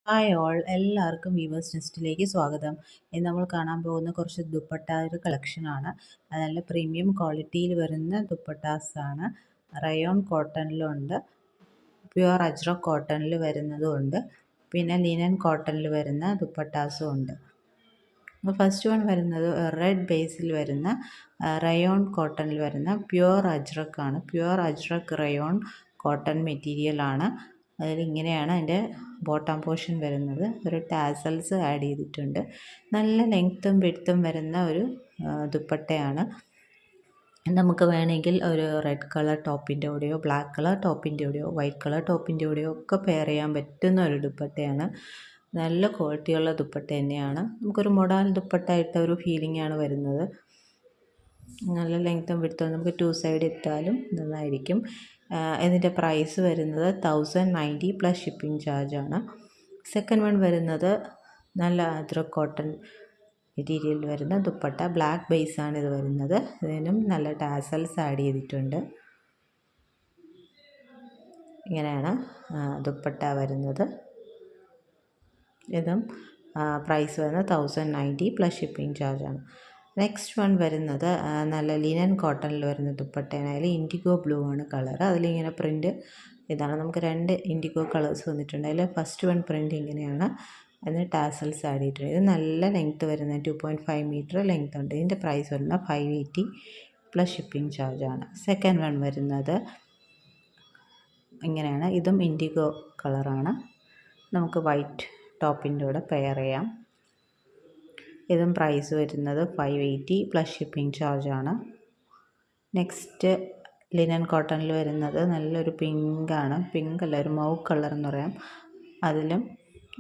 Hi all, എല്ലാവർക്കും weavers നെസ്റ്റിലേക്ക് സ്വാഗതം. ഇന്ന് നമ്മൾ കാണാൻ പോകുന്ന കുറച്ച് ദുപ്പട്ടയുടെ കളക്ഷനാണ്. നല്ല പ്രീമിയം ക്വാളിറ്റിയിൽ വരുന്ന ദുപ്പട്ടാസാണ്. റയോൺ കോട്ടണിലുണ്ട്, പ്യുവർ അജ്രക് കോട്ടണിൽ വരുന്നതും ഉണ്ട്, പിന്നെ ലിനൻ കോട്ടണിൽ വരുന്ന ദുപ്പട്ടാസും ഉണ്ട്. ഫസ്റ്റ് വൺ വരുന്നത് റെഡ് ബേസിൽ വരുന്ന റയോൺ കോട്ടണിൽ വരുന്ന പ്യുവർ അജ്രക് ആണ്. പ്യുവർ അജ്രക് റയോൺ കോട്ടൺ മെറ്റീരിയലാണ്. അതിലിങ്ങനെയാണ് അതിൻ്റെ ബോട്ടം പോർഷൻ വരുന്നത്. ഒരു ടാസൽസ് ആഡ് ചെയ്തിട്ടുണ്ട്. നല്ല ലെങ്ത്തും വിഡ്ത്തും വരുന്ന ഒരു ദുപ്പട്ടയാണ്. നമുക്ക് വേണമെങ്കിൽ ഒരു റെഡ് കളർ ടോപ്പിൻ്റെ കൂടെയോ ബ്ലാക്ക് കളർ ടോപ്പിൻ്റെ കൂടെയോ വൈറ്റ് കളർ ടോപ്പിൻ്റെ കൂടെയോ ഒക്കെ പെയർ ചെയ്യാൻ പറ്റുന്ന ഒരു ദുപ്പട്ടയാണ്. നല്ല ക്വാളിറ്റിയുള്ള ദുപ്പട്ട തന്നെയാണ്. നമുക്കൊരു മൊഡാൽ ദുപ്പട്ട ഒരു ഫീലിംഗ് ആണ് വരുന്നത്. നല്ല ലെങ്ത്തും വിഡ്ത്തും നമുക്ക് 2 സൈഡ് ഇട്ടാലും നന്നായിരിക്കും. ഇതിൻ്റെ പ്രൈസ് വരുന്നത് 1090 പ്ലസ് ഷിപ്പിംഗ് ചാർജാണ്. സെക്കൻഡ് വൺ വരുന്നത് നല്ല അജ്രക് കോട്ടൺ മെറ്റീരിയൽ വരുന്ന ദുപ്പട്ട. ബ്ലാക്ക് ബേസാണ് ഇത് വരുന്നത്. ഇതിനും നല്ല ടാസൽസ് ആഡ് ചെയ്തിട്ടുണ്ട്. ഇങ്ങനെയാണ് ദുപ്പട്ട വരുന്നത്. ഇതും പ്രൈസ് വരുന്നത് 1090 പ്ലസ് ഷിപ്പിംഗ് ചാർജാണ്. നെക്സ്റ്റ് വൺ വരുന്നത് നല്ല ലിനൻ കോട്ടണിൽ വരുന്ന ദുപ്പട്ടയാണ്. അതിൽ ഇൻഡിഗോ ബ്ലൂ ആണ് കളർ. അതിലിങ്ങനെ പ്രിൻറ്റ് ഇതാണ്. നമുക്ക് 2 ഇൻഡിഗോ കളേഴ്സ് വന്നിട്ടുണ്ട്. അതിൽ ഫസ്റ്റ് വൺ പ്രിൻറ്റ് ഇങ്ങനെയാണ്. അതിന് ടാസൽസ് ആഡ് ചെയ്തിട്ടുണ്ട്. ഇത് നല്ല ലെങ്ത്ത് വരുന്ന 2.5 മീറ്റർ ലെങ്ത്ത് ഉണ്ട്. ഇതിൻ്റെ പ്രൈസ് വരുന്നത് 580 പ്ലസ് ഷിപ്പിംഗ് ചാർജാണ്. സെക്കൻഡ് വൺ വരുന്നത് ഇങ്ങനെയാണ്. ഇതും ഇൻഡിഗോ കളറാണ്. നമുക്ക് വൈറ്റ് ടോപ്പിൻ്റെ കൂടെ പെയർ ചെയ്യാം. ഇതും പ്രൈസ് വരുന്നത് 580 പ്ലസ് ഷിപ്പിംഗ് ചാർജാണ്. നെക്സ്റ്റ് ലിനൻ കോട്ടണിൽ വരുന്നത് നല്ലൊരു പിങ്കാണ്. പിങ്ക് അല്ല, ഒരു മൗ കളർ എന്ന് പറയാം. അതിലും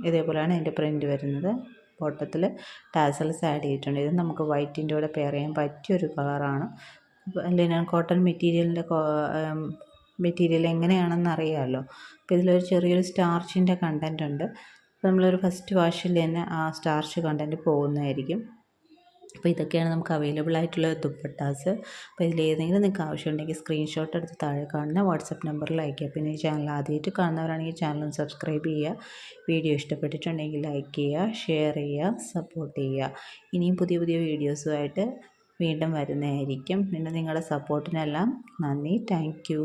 ഇതേപോലെയാണ് ഇതിൻ്റെ പ്രിൻറ്റ് വരുന്നത്. ബോട്ടത്തിൽ ടാസൽസ് ആഡ് ചെയ്തിട്ടുണ്ട്. ഇത് നമുക്ക് വൈറ്റിൻ്റെ കൂടെ പെയർ ചെയ്യാൻ പറ്റിയൊരു കളറാണ്. ലിനൻ കോട്ടൺ മെറ്റീരിയൽ എങ്ങനെയാണെന്ന് അറിയാമല്ലോ. അപ്പോൾ ഇതിലൊരു ചെറിയൊരു സ്റ്റാർച്ചിൻ്റെ കണ്ടൻറ്റ് ഉണ്ട്. അപ്പോൾ നമ്മളൊരു ഫസ്റ്റ് വാഷിൽ തന്നെ ആ സ്റ്റാർച്ച് കണ്ടൻറ്റ് പോകുന്നതായിരിക്കും. അപ്പോൾ ഇതൊക്കെയാണ് നമുക്ക് അവൈലബിൾ ആയിട്ടുള്ള ദുപ്പട്ടാസ്. അപ്പോൾ ഇതിലേതെങ്കിലും നിങ്ങൾക്ക് ആവശ്യമുണ്ടെങ്കിൽ സ്ക്രീൻഷോട്ട് എടുത്ത് താഴെ കാണുന്ന വാട്സപ്പ് നമ്പറിൽ അയയ്ക്കുക. പിന്നെ ഈ ചാനൽ ആദ്യമായിട്ട് കാണുന്നവരാണെങ്കിൽ ചാനൽ സബ്സ്ക്രൈബ് ചെയ്യുക. വീഡിയോ ഇഷ്ടപ്പെട്ടിട്ടുണ്ടെങ്കിൽ ലൈക്ക് ചെയ്യുക, ഷെയർ ചെയ്യുക, സപ്പോർട്ട് ചെയ്യുക. ഇനിയും പുതിയ പുതിയ വീഡിയോസുമായിട്ട് വീണ്ടും വരുന്നതായിരിക്കും. പിന്നെ നിങ്ങളുടെ സപ്പോർട്ടിനെല്ലാം നന്ദി. Thank you.